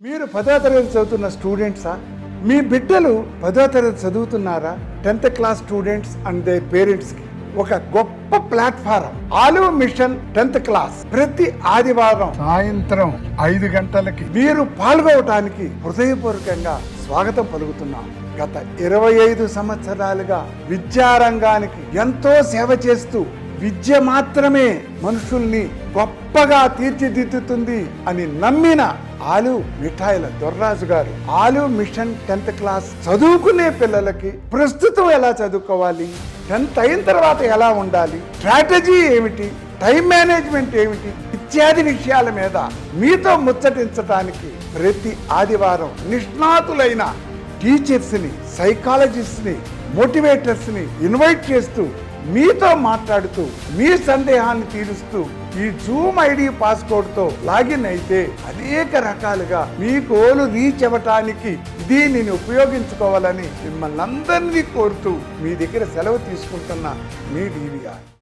మీరు 10వ తరగతి చదువుతున్న స్టూడెంట్సా? మీ బిడ్డలు 10వ తరగతి చదువుతున్నారా? 10th class students and there పేరెంట్స్కి ఒక గొప్ప platform olive machine 10th class ప్రతి ఆదివారం సాయంత్రం 5 గంటలకి మీరు పాల్గొనడానికి హృదయపూర్వకంగా స్వాగతం పలుకుతున్నాం. గత 25 సంవత్సరాలుగా విద్యారంగానికి ఎంతో సేవ చేస్తూ విద్య మాత్రమే మనుషుల్ని గొప్పగా తీర్చిదిద్దుతుంది అని నమ్మిన ఆలివ్ మిఠాయిల దొర్రాజు గారు ఆలివ్ మిషన్ 10th క్లాస్ చదువుకునే పిల్లలకి ప్రస్తుతం ఎలా చదువుకోవాలి, 10th అయిన తర్వాత ఎలా ఉండాలి, స్ట్రాటజీ ఏమిటి, టైం మేనేజ్మెంట్ ఏమిటి ఇత్యాది విషయాల మీద మీతో ముచ్చటించడానికి ప్రతి ఆదివారం నిష్ణాతులైన టీచర్స్ని, సైకాలజిస్ట్ని, మోటివేటర్స్ని ఇన్వైట్ చేస్తూ మీతో మాట్లాడుతూ మీ సందేహాన్ని తీరుస్తూ ఈ జూమ్ ఐడి పాస్కోడ్తో లాగిన్ అయితే అనేక రకాలుగా మీ గోలు రీచ్ అవ్వటానికి దీనిని ఉపయోగించుకోవాలని మిమ్మల్ని అందరినీ కోరుతూ మీ దగ్గర సెలవు తీసుకుంటున్న మీ డివిఆర్.